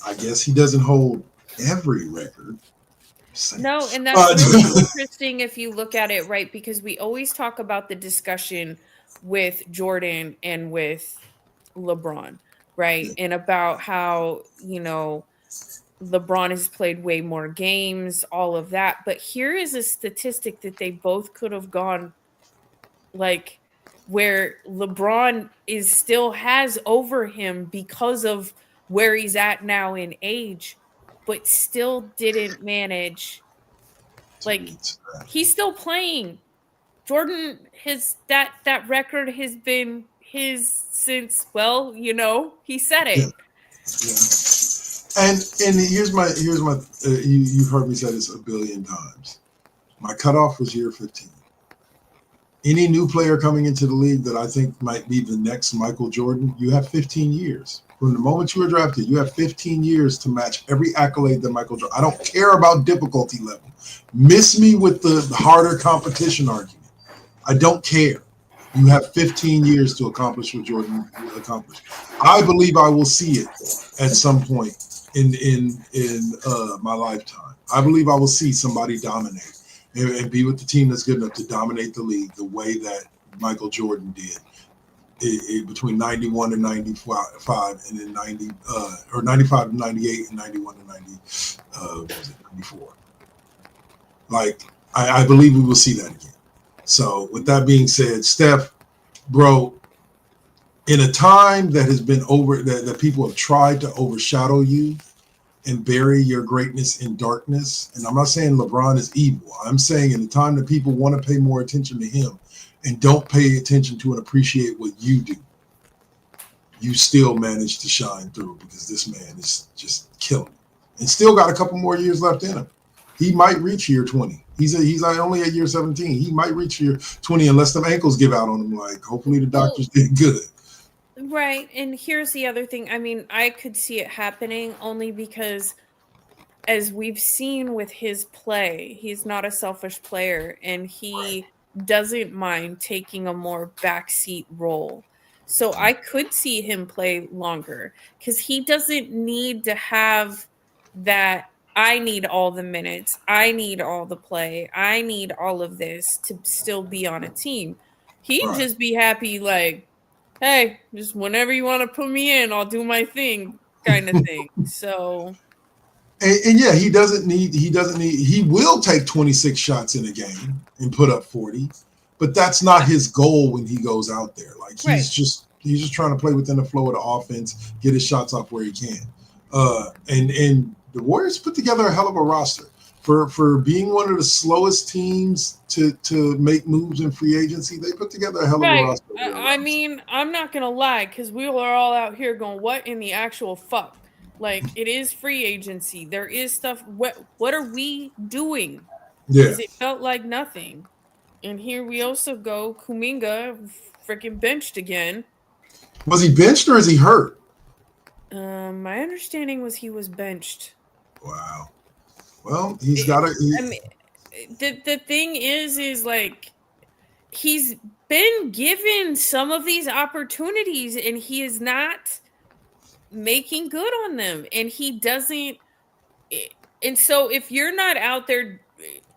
I guess he doesn't hold every record. No, and that's really interesting if you look at it, right? Because we always talk about the discussion with Jordan and with LeBron, right? And about how, LeBron has played way more games, all of that. But here is a statistic that they both could have gone, like, where LeBron still has over him because of where he's at now in age, but still didn't manage. Like, he's still playing. Jordan, that record has been his since, he said it. Yeah. And here's my you've heard me say this a billion times. My cutoff was year 15. Any new player coming into the league that I think might be the next Michael Jordan, you have 15 years. From the moment you were drafted, you have 15 years to match every accolade that Michael Jordan. I don't care about difficulty level. Miss me with the harder competition argument. I don't care. You have 15 years to accomplish what Jordan accomplished. I believe I will see it at some point in my lifetime. I believe I will see somebody dominate and be with the team that's good enough to dominate the league the way that Michael Jordan did between 91 and 95 and then 95 and 98 and 91 and 94. Like, I believe we will see that again. So with that being said, Steph, bro, in a time that has been that people have tried to overshadow you and bury your greatness in darkness, and I'm not saying LeBron is evil. I'm saying in a time that people want to pay more attention to him and don't pay attention to and appreciate what you do, you still manage to shine through because this man is just killing it and still got a couple more years left in him. He might reach year 20. He's only at year 17. He might reach year 20 unless them ankles give out on him. Like, hopefully the doctors did good. Right. And here's the other thing. I mean, I could see it happening only because, as we've seen with his play, he's not a selfish player and he doesn't mind taking a more backseat role. So I could see him play longer because he doesn't need to have that. I need all the minutes. I need all the play. I need all of this to still be on a team. He'd just be happy, like, hey, just whenever you want to put me in, I'll do my thing, kind of thing. So, and yeah, he will take 26 shots in a game and put up 40, but that's not his goal when he goes out there. Like, he's just trying to play within the flow of the offense, get his shots off where he can. And the Warriors put together a hell of a roster for being one of the slowest teams to make moves in free agency. They put together a hell of a roster. I mean, I'm not gonna lie, because we are all out here going, "What in the actual fuck?" Like, it is free agency. There is stuff. What are we doing? Yeah, because it felt like nothing. And here we also go, Kuminga, freaking benched again. Was he benched or is he hurt? My understanding was he was benched. Wow. Well, he's got to. I mean, the thing is like, he's been given some of these opportunities and he is not making good on them, and he doesn't. And so if you're not out there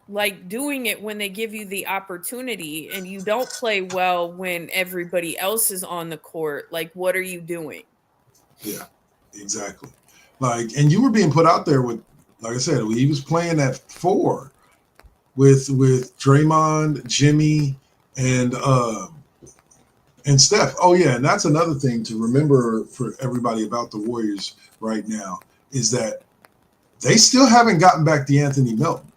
like doing it when they give you the opportunity, and you don't play well when everybody else is on the court, like, what are you doing? Yeah, exactly. Like, and you were being put out there with, like I said, he was playing at 4 with Draymond, Jimmy, and Steph. Oh yeah, and that's another thing to remember for everybody about the Warriors right now is that they still haven't gotten back DeAnthony Melton.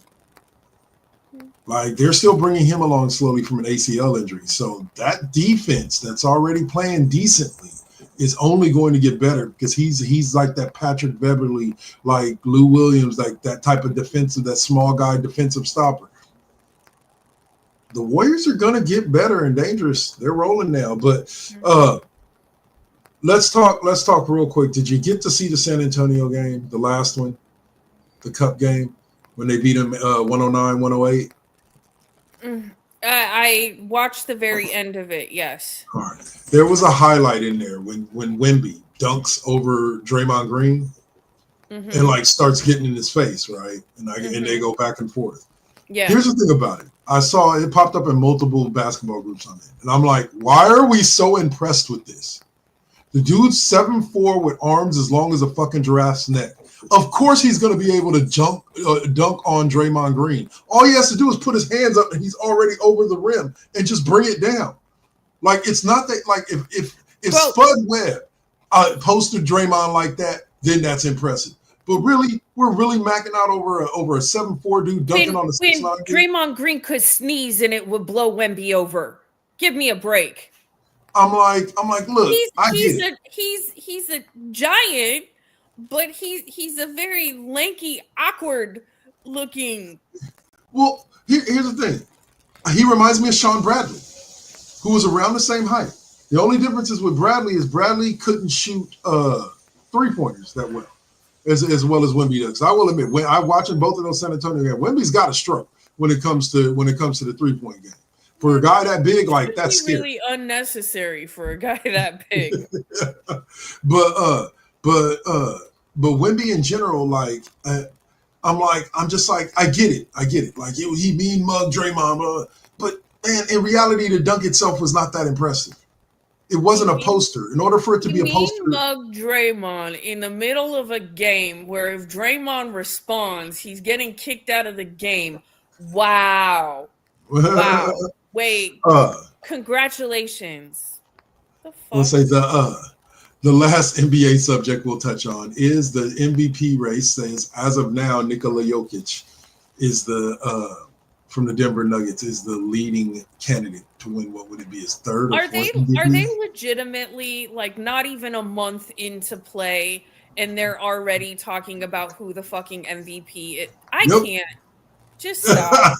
Like, they're still bringing him along slowly from an ACL injury. So that defense that's already playing decently is only going to get better because he's like that Patrick Beverly, like Lou Williams, like that type of defensive, that small guy defensive stopper. The Warriors are going to get better and dangerous. They're rolling now. But let's talk real quick. Did you get to see the San Antonio game, the last one, the Cup game, when they beat them 109-108? I watched the very end of it, yes. All right. There was a highlight in there when Wemby dunks over Draymond Green and like starts getting in his face, right? And and they go back and forth. Yeah. Here's the thing about it. I saw it popped up in multiple basketball groups on it. And I'm like, why are we so impressed with this? The dude's 7'4" with arms as long as a fucking giraffe's neck. Of course he's going to be able to dunk on Draymond Green. All he has to do is put his hands up and he's already over the rim and just bring it down. Like, it's not that, like, if Spud Webb posted Draymond like that, then that's impressive. But really, we're really macking out over a 7'4" dude dunking on the 6'9" dude. Draymond Green could sneeze and it would blow Wemby over. Give me a break. I'm like, look, he's a giant, but he's a very lanky, awkward looking. Well, here's the thing. He reminds me of Sean Bradley, who was around the same height. The only difference is with Bradley is Bradley couldn't shoot 3-pointers that well as Wemby does. I will admit, when I'm watching both of those San Antonio games, Wemby's got a stroke when it comes to the 3-point game. For a guy that big, like It's that's scary. really unnecessary for a guy that big. but Wemby in general, like I'm just like I get it. Like he mean mug Draymond, but man, in reality, the dunk itself was not that impressive. It wasn't a poster. In order for it to be a poster, mug Draymond in the middle of a game where if Draymond responds, he's getting kicked out of the game. Wow. Wait. Congratulations. The fuck? We'll say the last NBA subject we'll touch on is the MVP race. Says as of now, Nikola Jokic is the from the Denver Nuggets is the leading candidate to win. What would it be? His third? Are they legitimately like not even a month into play and they're already talking about who the fucking MVP is? I can't. Just stop.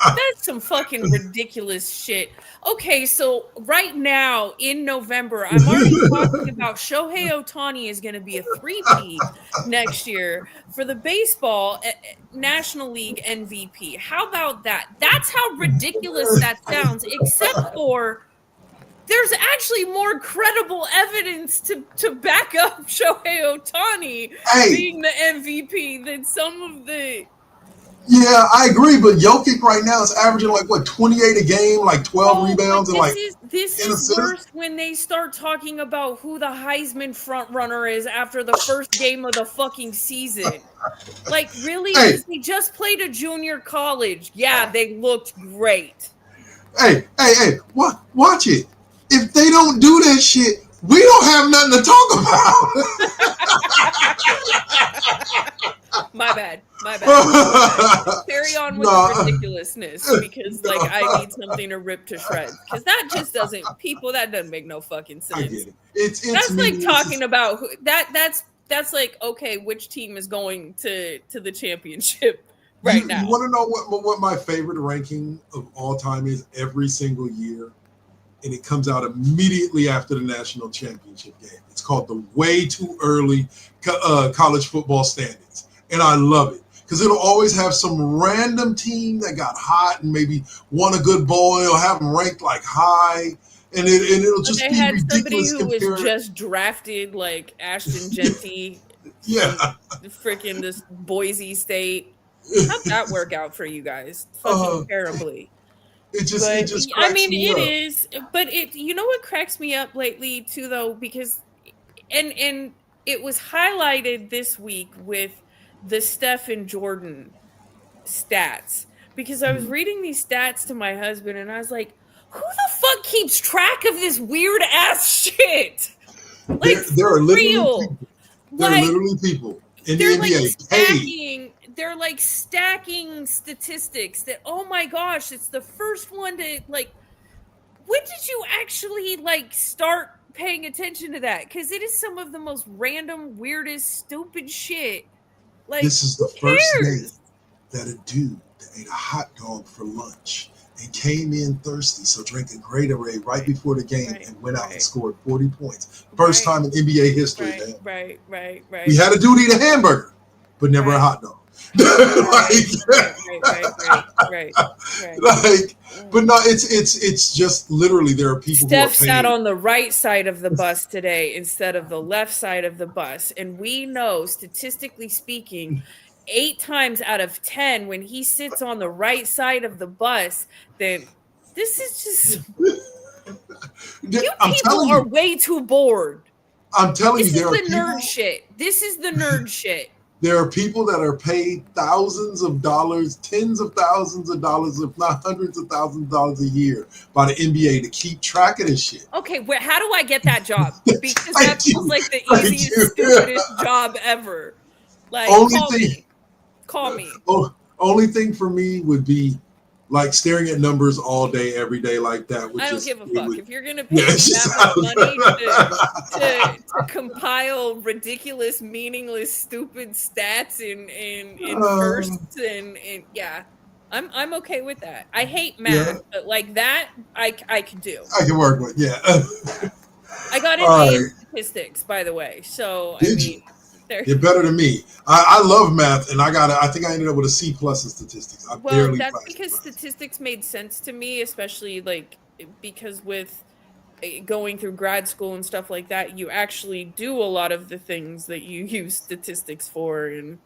That's some fucking ridiculous shit. Okay, so right now in November, I'm already talking about Shohei Ohtani is going to be a 3-peat next year for the baseball National League MVP. How about that? That's how ridiculous that sounds, except for there's actually more credible evidence to back up Shohei Ohtani being the MVP than some of the... Yeah, I agree, but Jokic right now is averaging like what 28 a game, like 12 rebounds, and like this is worse when they start talking about who the Heisman front runner is after the first game of the fucking season. Like really, they just played a junior college. Yeah, they looked great. Hey, watch it. If they don't do that shit, we don't have nothing to talk about. My bad. Carry on with the ridiculousness because, like, I need something to rip to shreds because that just doesn't. That doesn't make no fucking sense. I get it. It's that's like talking about who, that's like okay, which team is going to the championship right now? You want to know what my favorite ranking of all time is every single year, and it comes out immediately after the national championship game. It's called the way too early college football standings, and I love it. Because it'll always have some random team that got hot and maybe won a good bowl. It'll have them ranked like high, and it'll just be ridiculous. Somebody who was just drafted, like Ashton Genty. Freaking this Boise State. How'd that work out for you guys? Fucking terribly. It just I mean, it is, but you know what cracks me up lately too, though, because and it was highlighted this week with the Steph and Jordan stats, because I was reading these stats to my husband and I was like, who the fuck keeps track of this weird ass shit? Like, there are literally people in the NBA they're like stacking statistics that, oh my gosh, it's the first one to like, when did you actually like start paying attention to that? Because it is some of the most random, weirdest, stupid shit. Like, this is the first day that a dude that ate a hot dog for lunch and came in thirsty, so drank a Gatorade right before the game and went out and scored 40 points. First time in NBA history, man. Right. We had a dude eat a hamburger, but never a hot dog. Right. Like, but no, it's just literally there are people. Steph sat on the right side of the bus today instead of the left side of the bus, and we know, statistically speaking, 8 times out of 10, when he sits on the right side of the bus, then this is just you people are way too bored. I'm telling you, this is the nerd shit. There are people that are paid thousands of dollars, tens of thousands of dollars, if not hundreds of thousands of dollars a year by the NBA to keep track of this shit. Okay, how do I get that job? Because that feels like the easiest, stupidest job ever. Like, call me. Only thing for me would be like staring at numbers all day, every day like that. I don't give a fuck. If you're going to pay that much money to compile ridiculous, meaningless, stupid stats in firsts and yeah, I'm okay with that. I hate math, but like that, I can do. I can work with, yeah. I got an A in statistics, by the way. So, I mean, You're better than me. I love math, and I think I ended up with a C plus in statistics. I Well, barely that's passed because the class. statistics made sense to me, especially like because with going through grad school and stuff like that, you actually do a lot of the things that you use statistics for, and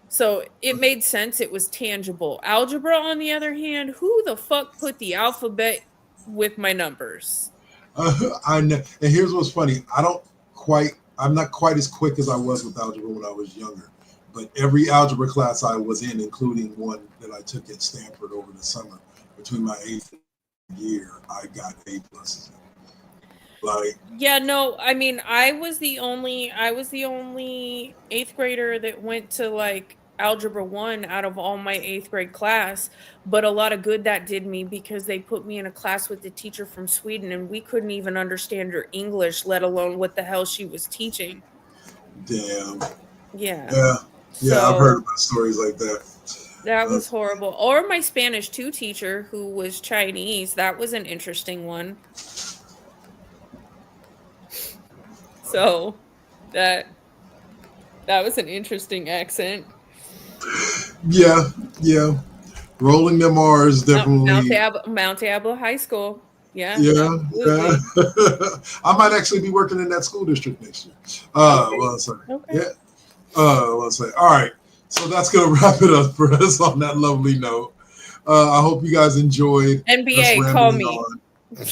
so it made sense. It was tangible. Algebra, on the other hand, who the fuck put the alphabet with my numbers? I know. And here's what's funny. I'm not quite as quick as I was with algebra when I was younger. But every algebra class I was in, including one that I took at Stanford over the summer, between my 8th year, I got A pluses. Like, Yeah, no, I mean, I was the only 8th grader that went to like algebra 1 out of all my 8th grade class, but a lot of good that did me because they put me in a class with the teacher from Sweden and we couldn't even understand her English, let alone what the hell she was teaching. damn. Yeah. Yeah. Yeah, I've heard So about stories like that. that was horrible. Or my Spanish 2 teacher who was Chinese, that was an interesting one. So that was an interesting accent. Yeah, yeah. Rolling them R's definitely. Mount Diablo High School. Yeah, Yeah, yeah. absolutely. I might actually be working in that school district next year. Okay. Well, sorry. Okay. Yeah. Let's say. All right. So that's gonna wrap it up for us on that lovely note. I hope you guys enjoyed us NBA, call rambling me. on.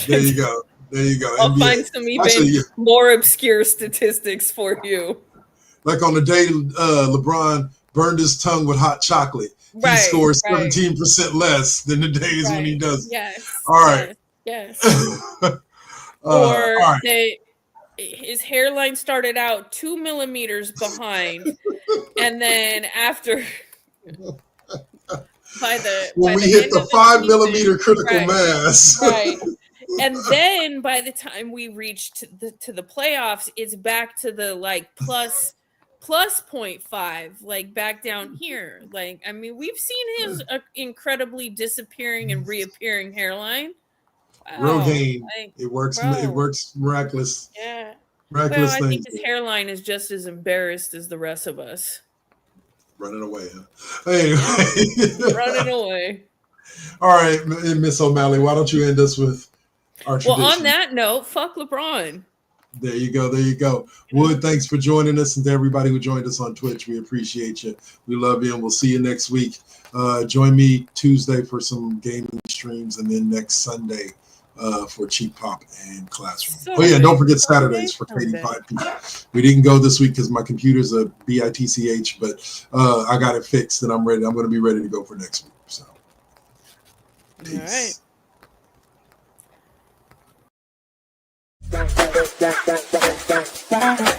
There you go. There you go. I'll NBA. find some even Actually, more obscure statistics for you. like on the day LeBron burned his tongue with hot chocolate, he Right. scores Right. 17% less than the days when he Right. does. Yes. All right. Yes. All Or right. his hairline started out 2 millimeters behind, and then after When we the hit end the of the 5 season, millimeter critical right, mass. right. And then by the time we reach to the playoffs, it's back to the like plus 0.5, like back down here. Like, I mean, we've seen his incredibly disappearing and reappearing hairline. Real Wow. game. Like, It works. bro. It works miraculous. Yeah. Well, Miraculous I think things. his hairline is just as embarrassed as the rest of us. Running away, huh? Anyway. Running away. All right, Miss O'Malley, why don't you end us with our tradition? Well, on that note, fuck LeBron. There you go. There you go. Wood, thanks for joining us, and to everybody who joined us on Twitch, we appreciate you. We love you, and we'll see you next week. Join me Tuesday for some gaming streams, and then next Sunday for Cheap Pop and Classroom. Oh yeah, don't forget Saturdays for K85P. We didn't go this week because my computer's a BITCH, but I got it fixed, and I'm ready. I'm going to be ready to go for next week. So, peace. All right.